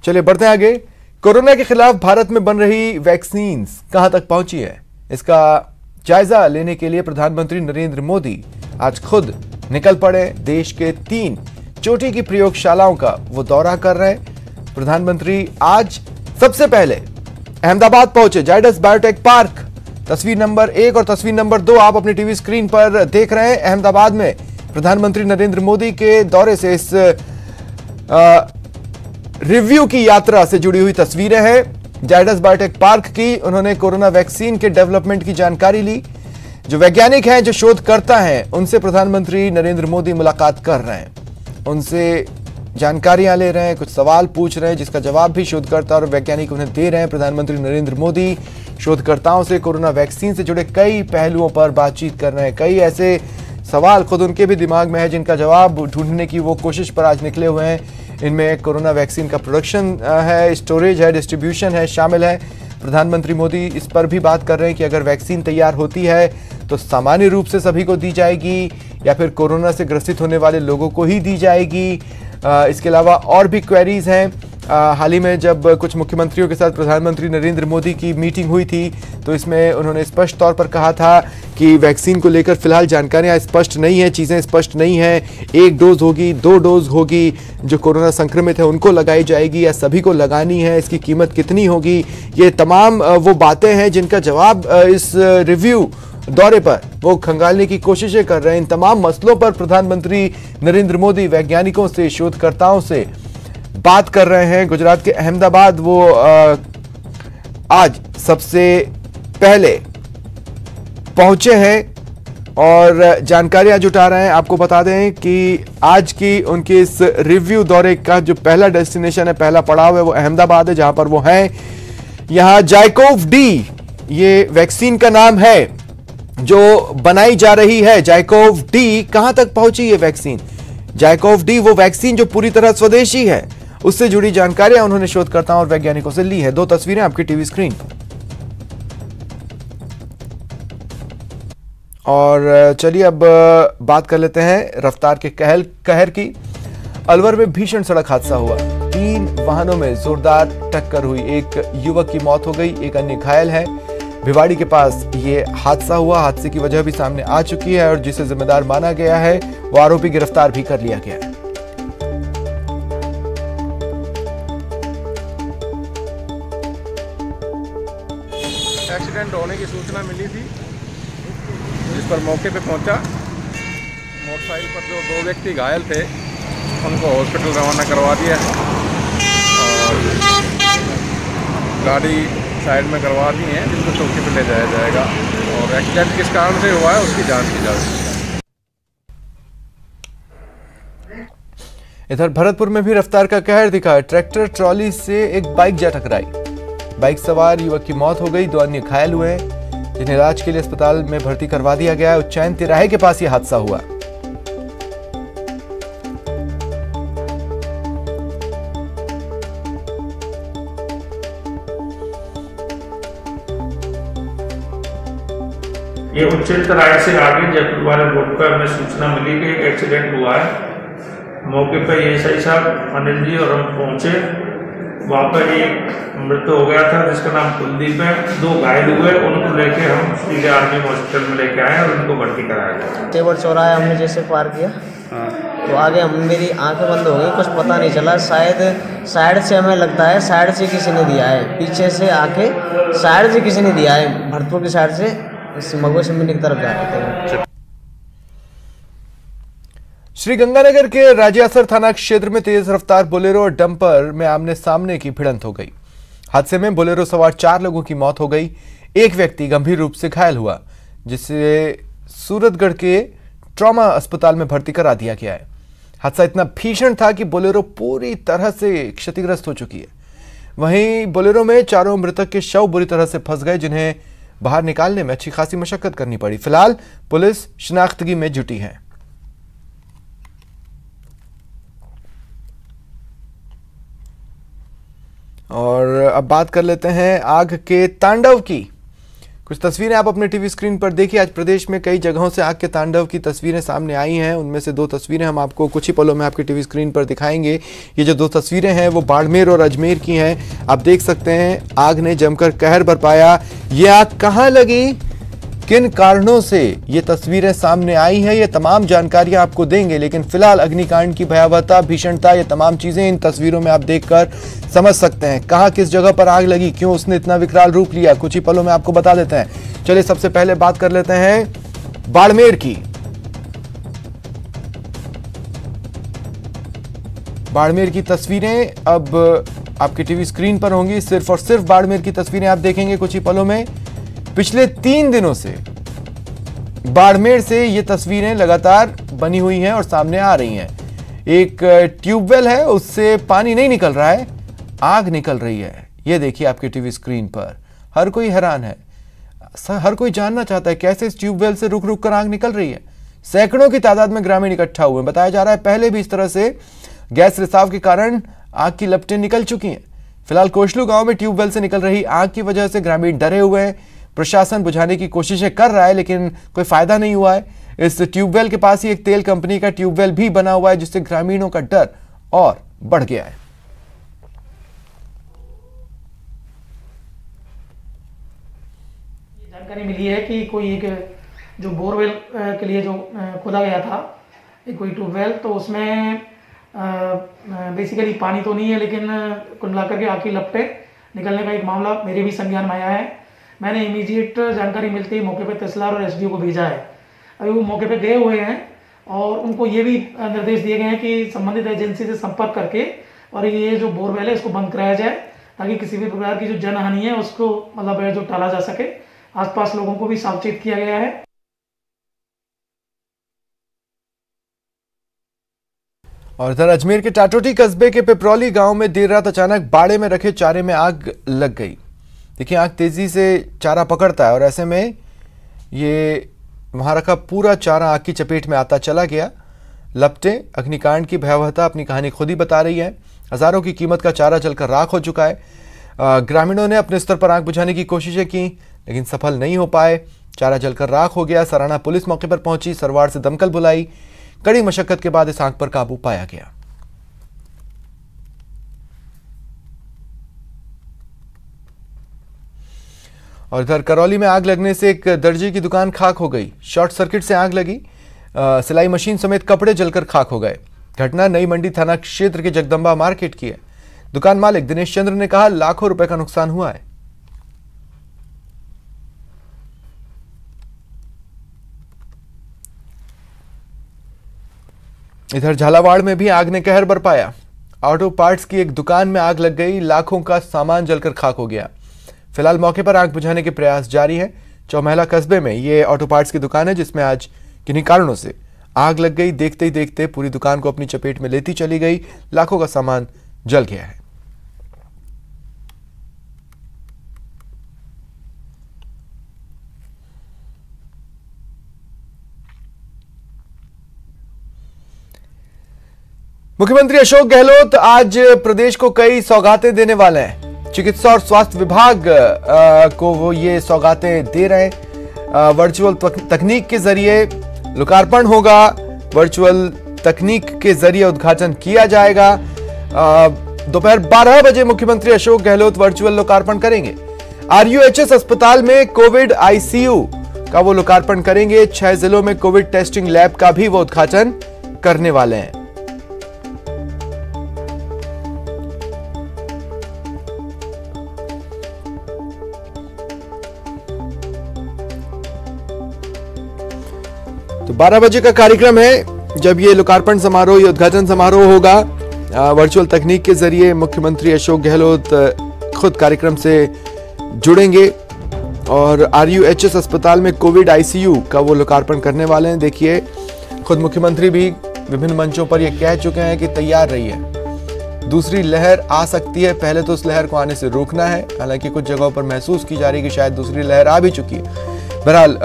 चलिए बढ़ते हैं आगे। कोरोना के खिलाफ भारत में बन रही वैक्सीन कहां तक पहुंची है, इसका जायजा लेने के लिए प्रधानमंत्री नरेंद्र मोदी आज खुद निकल पड़े। देश के 3 चोटी की प्रयोगशालाओं का वो दौरा कर रहे हैं। प्रधानमंत्री आज सबसे पहले अहमदाबाद पहुंचे, जायडस बायोटेक पार्क। तस्वीर नंबर 1 और तस्वीर नंबर 2 आप अपनी टीवी स्क्रीन पर देख रहे हैं। अहमदाबाद में प्रधानमंत्री नरेंद्र मोदी के दौरे से इस रिव्यू की यात्रा से जुड़ी हुई तस्वीरें हैं जायडस बायोटेक पार्क की। उन्होंने कोरोना वैक्सीन के डेवलपमेंट की जानकारी ली। जो वैज्ञानिक हैं, जो शोधकर्ता हैं, उनसे प्रधानमंत्री नरेंद्र मोदी मुलाकात कर रहे हैं, उनसे जानकारियां ले रहे हैं, कुछ सवाल पूछ रहे हैं जिसका जवाब भी शोधकर्ता और वैज्ञानिक उन्हें दे रहे हैं। प्रधानमंत्री नरेंद्र मोदी शोधकर्ताओं से कोरोना वैक्सीन से जुड़े कई पहलुओं पर बातचीत कर रहे हैं। कई ऐसे सवाल खुद उनके भी दिमाग में है जिनका जवाब ढूंढने की वो कोशिश पर आज निकले हुए हैं। इनमें कोरोना वैक्सीन का प्रोडक्शन है, स्टोरेज है, डिस्ट्रीब्यूशन है, शामिल है। प्रधानमंत्री मोदी इस पर भी बात कर रहे हैं कि अगर वैक्सीन तैयार होती है तो सामान्य रूप से सभी को दी जाएगी या फिर कोरोना से ग्रसित होने वाले लोगों को ही दी जाएगी। इसके अलावा और भी क्वेरीज हैं। हाल ही में जब कुछ मुख्यमंत्रियों के साथ प्रधानमंत्री नरेंद्र मोदी की मीटिंग हुई थी तो इसमें उन्होंने स्पष्ट तौर पर कहा था कि वैक्सीन को लेकर फिलहाल जानकारियां स्पष्ट नहीं है, चीज़ें स्पष्ट नहीं हैं। 1 डोज होगी, 2 डोज होगी, जो कोरोना संक्रमित है उनको लगाई जाएगी या सभी को लगानी है, इसकी कीमत कितनी होगी, ये तमाम वो बातें हैं जिनका जवाब इस रिव्यू दौरे पर वो खंगालने की कोशिशें कर रहे हैं। इन तमाम मसलों पर प्रधानमंत्री नरेंद्र मोदी वैज्ञानिकों से, शोधकर्ताओं से बात कर रहे हैं। गुजरात के अहमदाबाद वो आज सबसे पहले पहुंचे हैं और जानकारियां जुटा रहे हैं। आपको बता दें कि आज की उनके इस रिव्यू दौरे का जो पहला डेस्टिनेशन है, पहला पड़ाव है, वो अहमदाबाद है, जहां पर वो हैं। यहां जाइकोव डी ये वैक्सीन का नाम है जो बनाई जा रही है। जाइकोव डी कहां तक पहुंची ये वैक्सीन? जाइकोव डी वो वैक्सीन जो पूरी तरह स्वदेशी है, उससे जुड़ी जानकारियां उन्होंने शोधकर्ताओं और वैज्ञानिकों से ली है। 2 तस्वीरें आपकी टीवी स्क्रीन पर। और चलिए अब बात कर लेते हैं रफ्तार के कहर की। अलवर में भीषण सड़क हादसा हुआ। 3 वाहनों में जोरदार टक्कर हुई। एक युवक की मौत हो गई, एक अन्य घायल है। भिवाड़ी के पास ये हादसा हुआ। हादसे की वजह भी सामने आ चुकी है और जिसे जिम्मेदार माना गया है वो आरोपी गिरफ्तार भी कर लिया गया है। एक्सीडेंट होने की सूचना मिली थी, जिस पर मौके पे पहुंचा। मोटरसाइकिल पर जो 2 व्यक्ति घायल थे उनको हॉस्पिटल रवाना करवा दिया है और गाड़ी साइड में करवा दी है, जिनको चौकी पे ले जाया जाएगा और एक्सीडेंट किस कारण से हुआ है उसकी जांच की जा रही है। इधर भरतपुर में भी रफ्तार का कहर दिखा। ट्रैक्टर ट्रॉली से एक बाइक जा टकराई। बाइक सवार युवक की मौत हो गई, 2 अन्य घायल हुए जिन्हें इलाज के लिए अस्पताल में भर्ती करवा दिया गया है। उज्जैन तिराहे के पास यह हादसा हुआ। ये उज्जैन तिराहे से आगे जयपुर वाले रोड पर हमें सूचना मिली कि एक एक्सीडेंट हुआ है। मौके पर ये सही साहब अनिल जी और हम पहुंचे। वहाँ पर एक मृत हो गया था जिसका नाम कुलदीप है। 2 घायल हुए, उनको लेके हम सीधे आर्मी हॉस्पिटल में लेके आए और उनको भर्ती कराया गया। तेवर चौराहा हमने जैसे पार किया तो आगे मेरी आंखें बंद हो गई, कुछ पता नहीं चला। शायद साइड से हमें लगता है साइड से किसी ने दिया है, पीछे से आके साइड से किसी ने दिया है। भरतपुर की साइड से मगो सिमनी की तरफ जा रहे थे। श्रीगंगानगर के राजियासर थाना क्षेत्र में तेज रफ्तार बोलेरो और डंपर में आमने सामने की भिड़ंत हो गई। हादसे में बोलेरो सवार 4 लोगों की मौत हो गई। एक व्यक्ति गंभीर रूप से घायल हुआ, जिसे सूरतगढ़ के ट्रॉमा अस्पताल में भर्ती करा दिया गया है। हादसा इतना भीषण था कि बोलेरो पूरी तरह से क्षतिग्रस्त हो चुकी है। वहीं बोलेरो में 4 मृतक के शव बुरी तरह से फंस गए, जिन्हें बाहर निकालने में अच्छी खासी मशक्कत करनी पड़ी। फिलहाल पुलिस शिनाख्तगी में जुटी है। और अब बात कर लेते हैं आग के तांडव की। कुछ तस्वीरें आप अपने टीवी स्क्रीन पर देखिए। आज प्रदेश में कई जगहों से आग के तांडव की तस्वीरें सामने आई हैं। उनमें से 2 तस्वीरें हम आपको कुछ ही पलों में आपके टीवी स्क्रीन पर दिखाएंगे। ये जो 2 तस्वीरें हैं वो बाड़मेर और अजमेर की हैं। आप देख सकते हैं आग ने जमकर कहर बरपाया। ये आग कहाँ लगी, किन कारणों से ये तस्वीरें सामने आई हैं, ये तमाम जानकारियां आपको देंगे। लेकिन फिलहाल अग्निकांड की भयावहता, भीषणता, ये तमाम चीजें इन तस्वीरों में आप देखकर समझ सकते हैं। कहां किस जगह पर आग लगी, क्यों उसने इतना विकराल रूप लिया, कुछ ही पलों में आपको बता देते हैं। चलिए सबसे पहले बात कर लेते हैं बाड़मेर की। बाड़मेर की तस्वीरें अब आपके टीवी स्क्रीन पर होंगी। सिर्फ और सिर्फ बाड़मेर की तस्वीरें आप देखेंगे कुछ ही पलों में। पिछले 3 दिनों से बाड़मेर से ये तस्वीरें लगातार बनी हुई हैं और सामने आ रही हैं। एक ट्यूबवेल है, उससे पानी नहीं निकल रहा है, आग निकल रही है। ये देखिए आपके टीवी स्क्रीन पर। हर कोई हैरान है, हर कोई जानना चाहता है कैसे इस ट्यूबवेल से रुक रुक कर आग निकल रही है। सैकड़ों की तादाद में ग्रामीण इकट्ठा हुए। बताया जा रहा है पहले भी इस तरह से गैस रिसाव के कारण आग की लपटें निकल चुकी हैं। फिलहाल कोशलू गांव में ट्यूबवेल से निकल रही आग की वजह से ग्रामीण डरे हुए हैं। प्रशासन बुझाने की कोशिशें कर रहा है लेकिन कोई फायदा नहीं हुआ है। इस ट्यूबवेल के पास ही एक तेल कंपनी का ट्यूबवेल भी बना हुआ है, जिससे ग्रामीणों का डर और बढ़ गया है। जानकारी मिली है कि कोई एक जो बोरवेल के लिए जो खोदा गया था, एक कोई ट्यूबवेल, तो उसमें बेसिकली पानी तो नहीं है, लेकिन कुल मिलाकर के आग की लपटें निकलने का एक मामला मेरे भी संज्ञान में आया है। मैंने इमीडिएट जानकारी मिलते ही मौके पे तहसीलदार और एसडीओ को भेजा है। अभी वो मौके पे गए हुए हैं और उनको ये भी निर्देश दिए गए हैं कि संबंधित एजेंसी से संपर्क करके और ये जो बोरवेल है इसको बंद कराया जाए, ताकि किसी भी प्रकार की जो जनहानि है उसको मतलब जो टाला जा सके। आसपास लोगों को भी सावचेत किया गया है। और इधर अजमेर के टाटोटी कस्बे के पिपरौली गांव में देर रात अचानक बाड़े में रखे चारे में आग लग गई। देखिए आग तेजी से चारा पकड़ता है और ऐसे में ये वहां रखा पूरा चारा आग की चपेट में आता चला गया। लपटें, अग्निकांड की भयावहता अपनी कहानी खुद ही बता रही है। हजारों की कीमत का चारा जलकर राख हो चुका है। ग्रामीणों ने अपने स्तर पर आग बुझाने की कोशिशें की लेकिन सफल नहीं हो पाए। चारा जलकर राख हो गया। सराना पुलिस मौके पर पहुंची, सरवार से दमकल बुलाई। कड़ी मशक्कत के बाद इस आग पर काबू पाया गया। और इधर करौली में आग लगने से एक दर्जी की दुकान खाक हो गई। शॉर्ट सर्किट से आग लगी। सिलाई मशीन समेत कपड़े जलकर खाक हो गए। घटना नई मंडी थाना क्षेत्र के जगदम्बा मार्केट की है। दुकान मालिक दिनेश चंद्र ने कहा लाखों रुपए का नुकसान हुआ है। इधर झालावाड़ में भी आग ने कहर बरपाया। ऑटो पार्ट्स की एक दुकान में आग लग गई। लाखों का सामान जलकर खाक हो गया। फिलहाल मौके पर आग बुझाने के प्रयास जारी है। चौमहला कस्बे में ये ऑटो पार्ट्स की दुकान है जिसमें आज किन्हीं कारणों से आग लग गई। देखते ही देखते पूरी दुकान को अपनी चपेट में लेती चली गई। लाखों का सामान जल गया है। मुख्यमंत्री अशोक गहलोत आज प्रदेश को कई सौगातें देने वाले हैं। चिकित्सा और स्वास्थ्य विभाग को वो ये सौगातें दे रहे हैं। वर्चुअल तकनीक के जरिए लोकार्पण होगा। वर्चुअल तकनीक के जरिए उद्घाटन किया जाएगा। दोपहर 12 बजे मुख्यमंत्री अशोक गहलोत वर्चुअल लोकार्पण करेंगे। RUHS अस्पताल में कोविड ICU का वो लोकार्पण करेंगे। 6 जिलों में कोविड टेस्टिंग लैब का भी वो उद्घाटन करने वाले हैं। तो 12 बजे का कार्यक्रम है जब ये लोकार्पण समारोह, ये उद्घाटन समारोह होगा। वर्चुअल तकनीक के जरिए मुख्यमंत्री अशोक गहलोत खुद कार्यक्रम से जुड़ेंगे और RUHS अस्पताल में कोविड ICU का वो लोकार्पण करने वाले हैं। देखिए खुद मुख्यमंत्री भी विभिन्न मंचों पर ये कह चुके हैं कि तैयार रहिए, दूसरी लहर आ सकती है। पहले तो उस लहर को आने से रोकना है। हालांकि कुछ जगहों पर महसूस की जा रही है कि शायद दूसरी लहर आ भी चुकी है। बहरहाल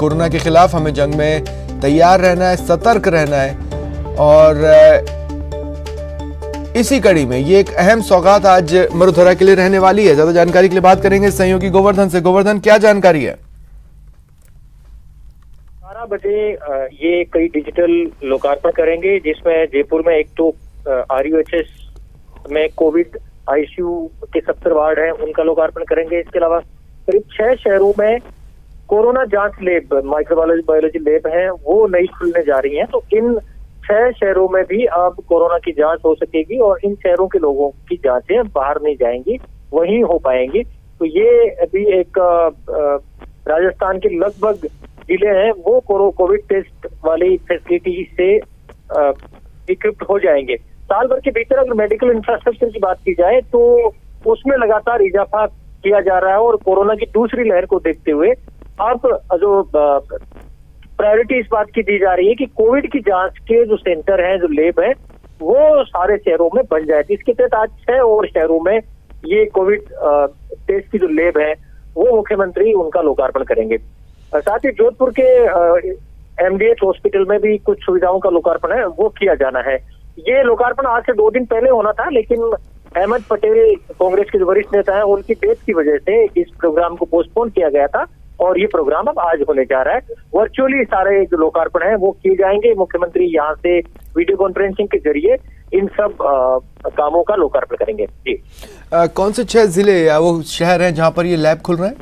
कोरोना के खिलाफ हमें जंग में तैयार रहना है, सतर्क रहना है और इसी कड़ी में ये एक अहम सौगात आज मरुधरा के लिए रहने वाली है। ज्यादा जानकारी के लिए बात करेंगे सहयोगी गोवर्धन से। गोवर्धन, क्या जानकारी है? 12 बजे ये कई डिजिटल लोकार्पण करेंगे, जिसमें जयपुर में एक तो RUHS में कोविड ICU के 70 वार्ड हैं, उनका लोकार्पण करेंगे। इसके अलावा करीब 6 शहरों में कोरोना जांच लैब, माइक्रोबायोलॉजी लैब हैं, वो नई खुलने जा रही हैं। तो इन 6 शहरों में भी अब कोरोना की जांच हो सकेगी और इन शहरों के लोगों की जांचें बाहर नहीं जाएंगी, वहीं हो पाएंगी। तो ये भी एक राजस्थान के लगभग जिले हैं वो कोविड टेस्ट वाली फैसिलिटी से इक्विप्ड हो जाएंगे। साल भर के भीतर अगर मेडिकल इंफ्रास्ट्रक्चर की बात की जाए तो उसमें लगातार इजाफा किया जा रहा है और कोरोना की दूसरी लहर को देखते हुए अब जो प्रायोरिटी इस बात की दी जा रही है कि कोविड की जांच के जो सेंटर हैं, जो लैब है, वो सारे शहरों में बन जाए। इसके तहत आज 6 और शहरों में ये कोविड टेस्ट की जो लैब है वो मुख्यमंत्री उनका लोकार्पण करेंगे। साथ ही जोधपुर के MDH हॉस्पिटल में भी कुछ सुविधाओं का लोकार्पण है, वो किया जाना है। ये लोकार्पण आज से 2 दिन पहले होना था, लेकिन अहमद पटेल कांग्रेस के जो वरिष्ठ नेता हैं, उनकी डेथ की वजह से इस प्रोग्राम को पोस्टपोन किया गया था और ये प्रोग्राम अब आज होने जा रहा है। वर्चुअली सारे जो लोकार्पण है वो किए जाएंगे। मुख्यमंत्री यहाँ से वीडियो कॉन्फ्रेंसिंग के जरिए इन सब कामों का लोकार्पण करेंगे। जी, कौन से 6 जिले या वो शहर हैं जहाँ पर ये लैब खुल रहे हैं?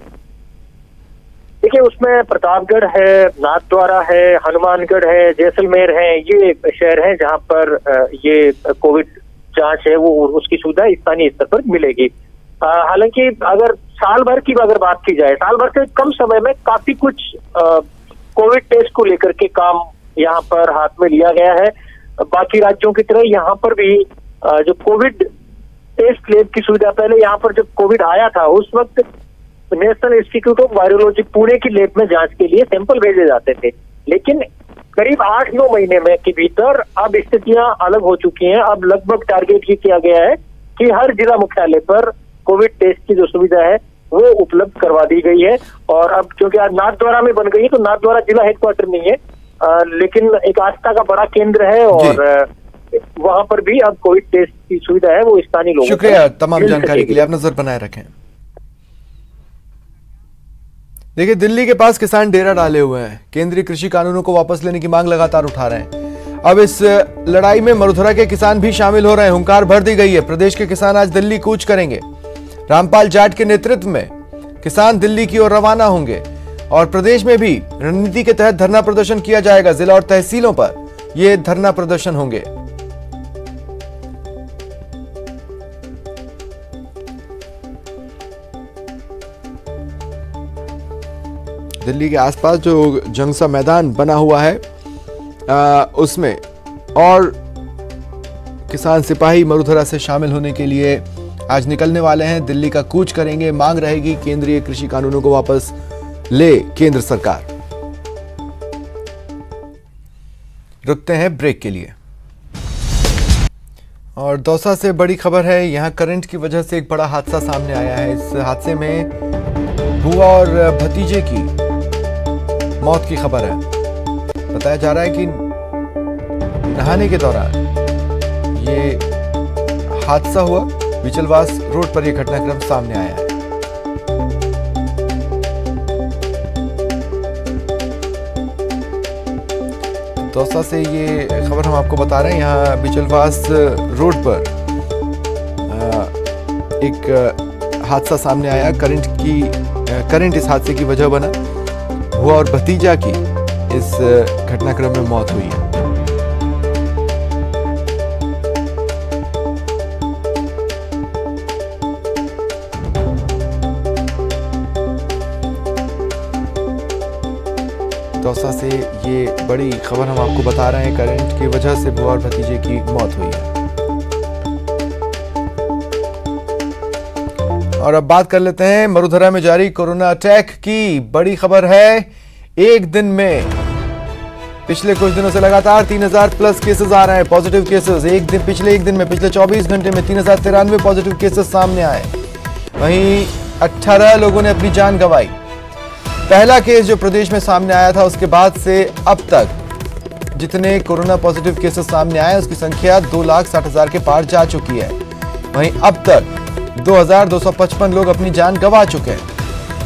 देखिए, उसमें प्रतापगढ़ है, नाथद्वारा है, हनुमानगढ़ है, जैसलमेर है, ये शहर हैं जहाँ पर ये कोविड जांच है वो उसकी सुविधा स्थानीय स्तर पर मिलेगी। हालांकि अगर साल भर की अगर बात की जाए, साल भर से कम समय में काफी कुछ कोविड टेस्ट को लेकर के काम यहाँ पर हाथ में लिया गया है। बाकी राज्यों की तरह यहाँ पर भी जो कोविड टेस्ट लैब की सुविधा, पहले यहाँ पर जब कोविड आया था उस वक्त national institute of virology Pune की लैब में जांच के लिए सैंपल भेजे जाते थे, लेकिन करीब 8-9 महीने में के भीतर अब स्थितियां अलग हो चुकी हैं। अब लगभग टारगेट ये किया गया है कि हर जिला मुख्यालय पर कोविड टेस्ट की जो सुविधा है वो उपलब्ध करवा दी गई है। और अब क्योंकि आज नाथद्वारा में बन गई है, तो नाथद्वारा जिला हेडक्वार्टर नहीं है, लेकिन एक आस्था का बड़ा केंद्र है और वहां पर भी अब कोविड टेस्ट की सुविधा है वो स्थानीय लोगों को। शुक्रिया तमाम जानकारी के लिए, आप नजर बनाए रखें। देखिए, दिल्ली के पास किसान डेरा डाले हुए हैं। केंद्रीय कृषि कानूनों को वापस लेने की मांग लगातार उठा रहे हैं। अब इस लड़ाई में मरुधरा के किसान भी शामिल हो रहे हैं। हुंकार भर दी गई है। प्रदेश के किसान आज दिल्ली कूच करेंगे। रामपाल जाट के नेतृत्व में किसान दिल्ली की ओर रवाना होंगे और प्रदेश में भी रणनीति के तहत धरना प्रदर्शन किया जाएगा। जिला और तहसीलों पर यह धरना प्रदर्शन होंगे। दिल्ली के आसपास जो जंगसा मैदान बना हुआ है उसमें और किसान सिपाही मरुधरा से शामिल होने के लिए आज निकलने वाले हैं। दिल्ली का कूच करेंगे। मांग रहेगी केंद्रीय कृषि कानूनों को वापस ले केंद्र सरकार। रुकते हैं ब्रेक के लिए। और दौसा से बड़ी खबर है। यहां करंट की वजह से एक बड़ा हादसा सामने आया है। इस हादसे में बुआ और भतीजे की मौत की खबर है। बताया जा रहा है कि नहाने के दौरान ये हादसा हुआ। बिचलवास रोड पर यह घटनाक्रम सामने आया है। दौसा से ये खबर हम आपको बता रहे हैं। यहाँ बिचलवास रोड पर एक हादसा सामने आया। करंट इस हादसे की वजह बना। बुआ और भतीजा की इस घटनाक्रम में मौत हुई है। दौसा से ये बड़ी खबर हम आपको बता रहे हैं। करंट की वजह से बुआ और भतीजे की मौत हुई है। और अब बात कर लेते हैं मरुधरा में जारी कोरोना अटैक की। बड़ी खबर है। एक दिन में पिछले कुछ दिनों से लगातार 3000 प्लस केसेस आ रहे हैं, पॉजिटिव केसेस। पिछले 24 घंटे में 3093 पॉजिटिव केसेस सामने आए। वहीं 18 लोगों ने अपनी जान गंवाई। पहला केस जो प्रदेश में सामने आया था उसके बाद से अब तक जितने कोरोना पॉजिटिव केसेस सामने आए उसकी संख्या 2,60,000 के पार जा चुकी है। वहीं अब तक 2,255 लोग अपनी जान गंवा चुके हैं।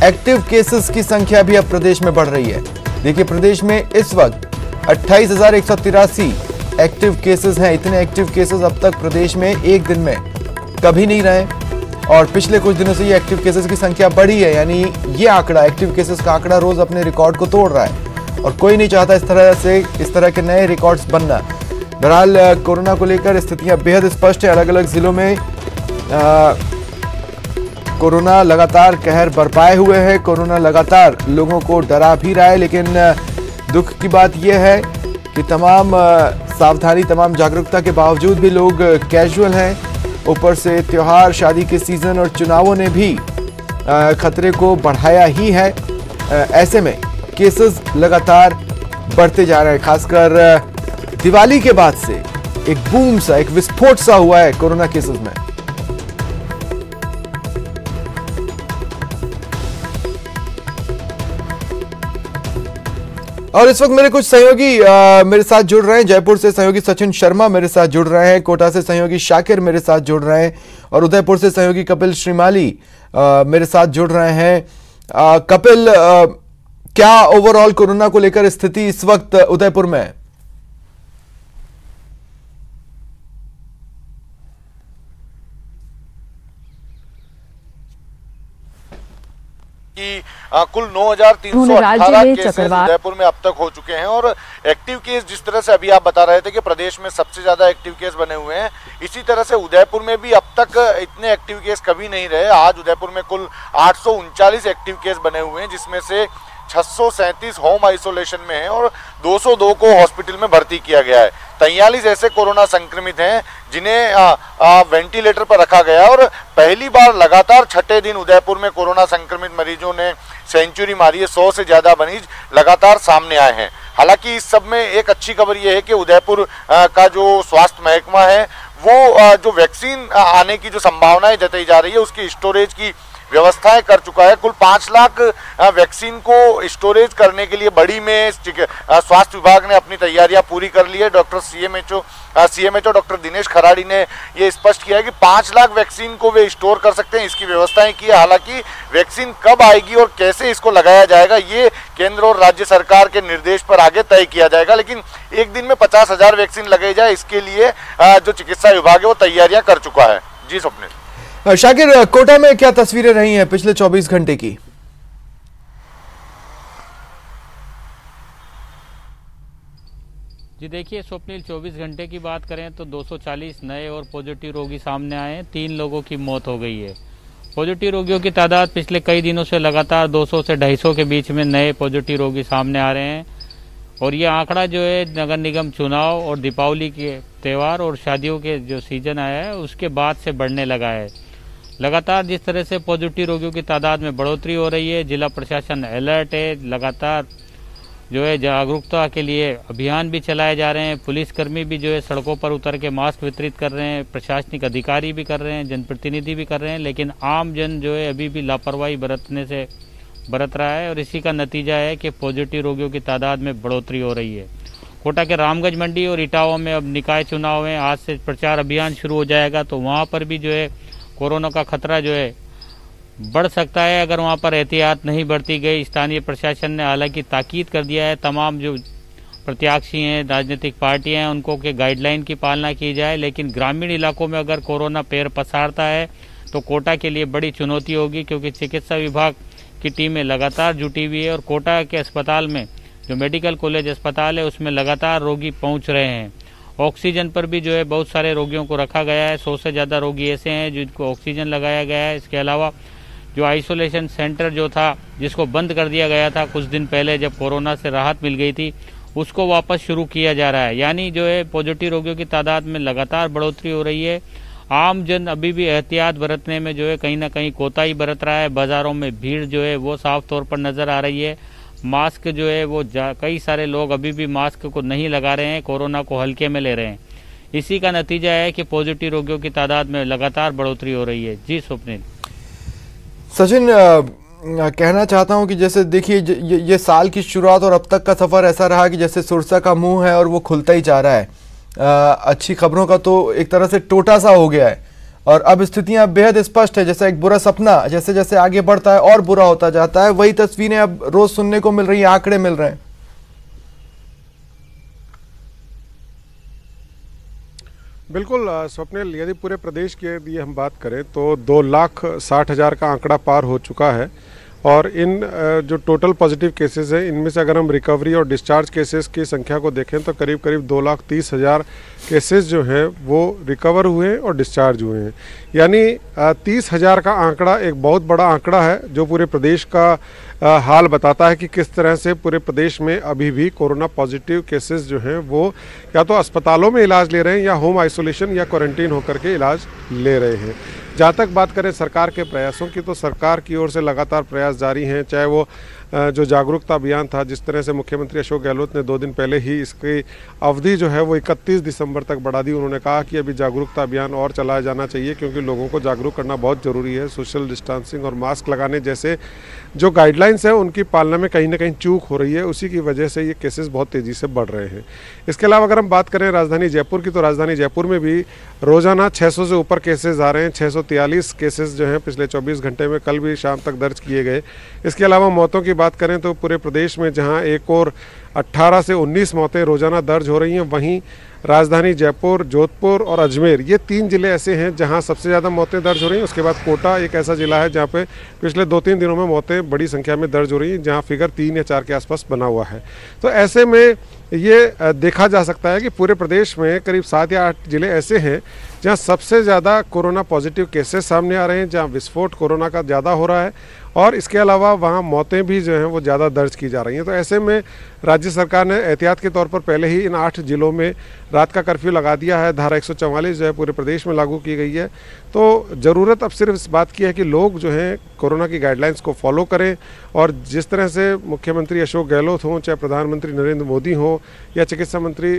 एक्टिव केसेस की संख्या भी अब प्रदेश में बढ़ रही है। देखिए, प्रदेश में इस वक्त 28,183 एक्टिव केसेस हैं। इतने एक्टिव केसेस अब तक प्रदेश में एक दिन में कभी नहीं रहे और पिछले कुछ दिनों से ये एक्टिव केसेस की संख्या बढ़ी है। यानी ये आंकड़ा, एक्टिव केसेस का आंकड़ा रोज अपने रिकॉर्ड को तोड़ रहा है और कोई नहीं चाहता इस तरह के नए रिकॉर्ड्स बनना। बहरहाल कोरोना को लेकर स्थितियां बेहद स्पष्ट है। अलग अलग जिलों में कोरोना लगातार कहर बरपाए हुए है। कोरोना लगातार लोगों को डरा भी रहा है, लेकिन दुख की बात यह है कि तमाम सावधानी, तमाम जागरूकता के बावजूद भी लोग कैजुअल हैं। ऊपर से त्योहार, शादी के सीजन और चुनावों ने भी खतरे को बढ़ाया ही है। ऐसे में केसेस लगातार बढ़ते जा रहे हैं। खासकर दिवाली के बाद से एक बूम सा, एक विस्फोट सा हुआ है कोरोना केसेस में। और इस वक्त मेरे कुछ सहयोगी मेरे साथ जुड़ रहे हैं। जयपुर से सहयोगी सचिन शर्मा मेरे साथ जुड़ रहे हैं, कोटा से सहयोगी शाकिर मेरे साथ जुड़ रहे हैं और उदयपुर से सहयोगी कपिल श्रीमाली मेरे साथ जुड़ रहे हैं। कपिल, क्या ओवरऑल कोरोना को लेकर स्थिति इस वक्त उदयपुर में है? कि कुल 9,318 केसेस उदयपुर में अब तक हो चुके हैं और एक्टिव केस जिस तरह से अभी आप बता रहे थे कि प्रदेश में सबसे ज्यादा एक्टिव केस बने हुए हैं, इसी तरह से उदयपुर में भी अब तक इतने एक्टिव केस कभी नहीं रहे। आज उदयपुर में कुल 839 एक्टिव केस बने हुए हैं, जिसमें से 637 होम आइसोलेशन में है और 202 को हॉस्पिटल में भर्ती किया गया है। 43 ऐसे कोरोना संक्रमित हैं जिन्हें वेंटिलेटर पर रखा गया और पहली बार लगातार छठे दिन उदयपुर में कोरोना संक्रमित मरीजों ने सेंचुरी मारी है। 100 से ज्यादा मरीज लगातार सामने आए हैं। हालांकि इस सब में एक अच्छी खबर यह है कि उदयपुर का जो स्वास्थ्य महकमा है वो जो वैक्सीन आने की जो संभावनाएं जताई जा रही है उसकी स्टोरेज की व्यवस्थाएं कर चुका है। कुल 5 लाख वैक्सीन को स्टोरेज करने के लिए बड़ी में स्वास्थ्य विभाग ने अपनी तैयारियां पूरी कर ली है। Doctor CMHO doctor Dinesh Kharadi ने ये स्पष्ट किया है कि 5 लाख वैक्सीन को वे स्टोर कर सकते हैं, इसकी व्यवस्थाएं की है। हालांकि वैक्सीन कब आएगी और कैसे इसको लगाया जाएगा ये केंद्र और राज्य सरकार के निर्देश पर आगे तय किया जाएगा, लेकिन एक दिन में 50,000 वैक्सीन लगाई जाए इसके लिए जो चिकित्सा विभाग है वो तैयारियां कर चुका है। जी स्वप्निल। शाकिर, कोटा में क्या तस्वीरें रही हैं पिछले 24 घंटे की? जी देखिए स्वप्निल, 24 घंटे की बात करें तो 240 नए और पॉजिटिव रोगी सामने आए हैं। 3 लोगों की मौत हो गई है। पॉजिटिव रोगियों की तादाद पिछले कई दिनों से लगातार 200 से 250 के बीच में नए पॉजिटिव रोगी सामने आ रहे हैं और ये आंकड़ा जो है नगर निगम चुनाव और दीपावली के त्यौहार और शादियों के जो सीजन आया है उसके बाद से बढ़ने लगा है। लगातार जिस तरह से पॉजिटिव रोगियों की तादाद में बढ़ोतरी हो रही है, जिला प्रशासन अलर्ट है। लगातार जो है जागरूकता के लिए अभियान भी चलाए जा रहे हैं। पुलिसकर्मी भी जो है सड़कों पर उतर के मास्क वितरित कर रहे हैं, प्रशासनिक अधिकारी भी कर रहे हैं, जनप्रतिनिधि भी कर रहे हैं, लेकिन आम जन जो है अभी भी लापरवाही बरत रहा है और इसी का नतीजा है कि पॉजिटिव रोगियों की तादाद में बढ़ोतरी हो रही है। कोटा के रामगंज मंडी और इटावा में अब निकाय चुनाव है, आज से प्रचार अभियान शुरू हो जाएगा, तो वहाँ पर भी जो है कोरोना का खतरा जो है बढ़ सकता है अगर वहां पर एहतियात नहीं बरती गई। स्थानीय प्रशासन ने हालांकि ताकीद कर दिया है तमाम जो प्रत्याशी हैं, राजनीतिक पार्टियां हैं, उनको के गाइडलाइन की पालना की जाए, लेकिन ग्रामीण इलाकों में अगर कोरोना पैर पसारता है तो कोटा के लिए बड़ी चुनौती होगी, क्योंकि चिकित्सा विभाग की टीमें लगातार जुटी हुई है और कोटा के अस्पताल में जो मेडिकल कॉलेज अस्पताल है उसमें लगातार रोगी पहुँच रहे हैं। ऑक्सीजन पर भी जो है बहुत सारे रोगियों को रखा गया है। 100 से ज़्यादा रोगी ऐसे हैं जिनको ऑक्सीजन लगाया गया है। इसके अलावा जो आइसोलेशन सेंटर जो था जिसको बंद कर दिया गया था कुछ दिन पहले जब कोरोना से राहत मिल गई थी, उसको वापस शुरू किया जा रहा है। यानी जो है पॉजिटिव रोगियों की तादाद में लगातार बढ़ोतरी हो रही है। आम जन अभी भी एहतियात बरतने में जो है कहीं ना कहीं कोताही बरत रहा है। बाज़ारों में भीड़ जो है वो साफ तौर पर नज़र आ रही है। मास्क जो है वो कई सारे लोग अभी भी मास्क को नहीं लगा रहे हैं, कोरोना को हल्के में ले रहे हैं। इसी का नतीजा है कि पॉजिटिव रोगियों की तादाद में लगातार बढ़ोतरी हो रही है। जी स्वप्निल। सचिन, कहना चाहता हूं कि जैसे देखिए ये साल की शुरुआत और अब तक का सफ़र ऐसा रहा कि जैसे सुरसा का मुंह है और वो खुलता ही जा रहा है। अच्छी खबरों का तो एक तरह से टोटा सा हो गया है और अब स्थितियां बेहद स्पष्ट है। जैसा एक बुरा सपना जैसे जैसे आगे बढ़ता है और बुरा होता जाता है, वही तस्वीरें अब रोज सुनने को मिल रही हैं, आंकड़े मिल रहे हैं। बिल्कुल स्वप्निल, यदि पूरे प्रदेश की यदि हम बात करें तो 2,60,000 का आंकड़ा पार हो चुका है और इन जो टोटल पॉजिटिव केसेस हैं इनमें से अगर हम रिकवरी और डिस्चार्ज केसेस की संख्या को देखें तो करीब करीब 2,30,000 केसेस जो हैं वो रिकवर हुए हैं और डिस्चार्ज हुए हैं। यानी 30,000 का आंकड़ा एक बहुत बड़ा आंकड़ा है जो पूरे प्रदेश का हाल बताता है कि किस तरह से पूरे प्रदेश में अभी भी कोरोना पॉजिटिव केसेस जो हैं वो या तो अस्पतालों में इलाज ले रहे हैं या होम आइसोलेशन या क्वारंटीन होकर के इलाज ले रहे हैं। जहाँ तक बात करें सरकार के प्रयासों की तो सरकार की ओर से लगातार प्रयास जारी हैं, चाहे वो जो जागरूकता अभियान था जिस तरह से मुख्यमंत्री अशोक गहलोत ने 2 दिन पहले ही इसकी अवधि जो है वो 31 दिसंबर तक बढ़ा दी। उन्होंने कहा कि अभी जागरूकता अभियान और चलाया जाना चाहिए क्योंकि लोगों को जागरूक करना बहुत ज़रूरी है। सोशल डिस्टेंसिंग और मास्क लगाने जैसे जो गाइडलाइंस हैं उनकी पालना में कहीं ना कहीं चूक हो रही है, उसी की वजह से ये केसेस बहुत तेज़ी से बढ़ रहे हैं। इसके अलावा अगर हम बात करें राजधानी जयपुर की तो राजधानी जयपुर में भी रोज़ाना 600 से ऊपर केसेस आ रहे हैं। 643 केसेस जो हैं पिछले 24 घंटे में कल भी शाम तक दर्ज किए गए। इसके अलावा मौतों की बात करें तो पूरे प्रदेश में जहां एक और 18 से 19 मौतें रोजाना दर्ज हो रही हैं, वहीं राजधानी जयपुर, जोधपुर और अजमेर ये 3 जिले ऐसे हैं जहां सबसे ज़्यादा मौतें दर्ज हो रही हैं। उसके बाद कोटा एक ऐसा जिला है जहां पे पिछले 2-3 दिनों में मौतें बड़ी संख्या में दर्ज हो रही हैं, जहां फिगर 3 या 4 के आसपास बना हुआ है। तो ऐसे में ये देखा जा सकता है कि पूरे प्रदेश में करीब 7 या 8 जिले ऐसे हैं जहां सबसे ज़्यादा कोरोना पॉजिटिव केसेस सामने आ रहे हैं, जहां विस्फोट कोरोना का ज़्यादा हो रहा है और इसके अलावा वहां मौतें भी जो हैं वो ज़्यादा दर्ज की जा रही हैं। तो ऐसे में राज्य सरकार ने एहतियात के तौर पर पहले ही इन 8 जिलों में रात का कर्फ्यू लगा दिया है। धारा 144 जो है पूरे प्रदेश में लागू की गई है। तो ज़रूरत अब सिर्फ इस बात की है कि लोग जो हैं कोरोना की गाइडलाइंस को फॉलो करें और जिस तरह से मुख्यमंत्री अशोक गहलोत हों, चाहे प्रधानमंत्री नरेंद्र मोदी हों या चिकित्सा मंत्री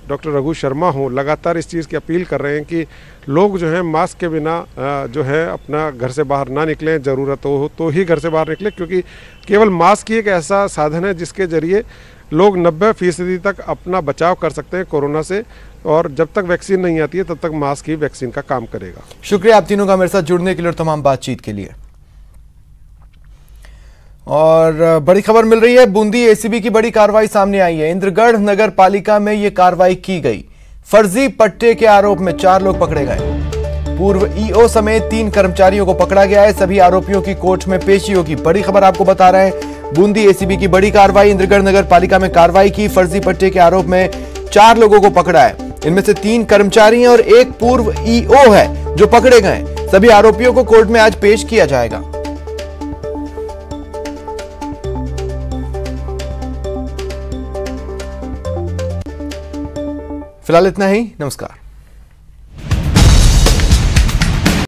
डॉक्टर रघु शर्मा हों, लगातार इस चीज़ की अपील कर रहे हैं कि लोग जो हैं मास्क के बिना जो है अपना घर से बाहर ना निकलें, ज़रूरत हो तो ही घर से बाहर निकलें, क्योंकि केवल मास्क ही एक ऐसा साधन है जिसके जरिए लोग 90% तक अपना बचाव कर सकते हैं कोरोना से और जब तक वैक्सीन नहीं आती है तब तक मास्क ही वैक्सीन का काम करेगा। शुक्रिया आप तीनों का मेरे साथ जुड़ने के लिए और तमाम बातचीत के लिए। और बड़ी खबर मिल रही है, बूंदी एसीबी की बड़ी कार्रवाई सामने आई है। इंद्रगढ़ नगर पालिका में यह कार्रवाई की गई। फर्जी पट्टे के आरोप में 4 लोग पकड़े गए। पूर्व ईओ समेत 3 कर्मचारियों को पकड़ा गया है। सभी आरोपियों की कोर्ट में पेशी होगी। बड़ी खबर आपको बता रहे हैं, बूंदी एसीबी की बड़ी कार्रवाई। इंद्रगढ़ नगर पालिका में कार्रवाई की। फर्जी पट्टे के आरोप में 4 लोगों को पकड़ा है। इनमें से 3 कर्मचारी हैं और 1 पूर्व ईओ है जो पकड़े गए। सभी आरोपियों को कोर्ट में आज पेश किया जाएगा। फिलहाल इतना ही, नमस्कार।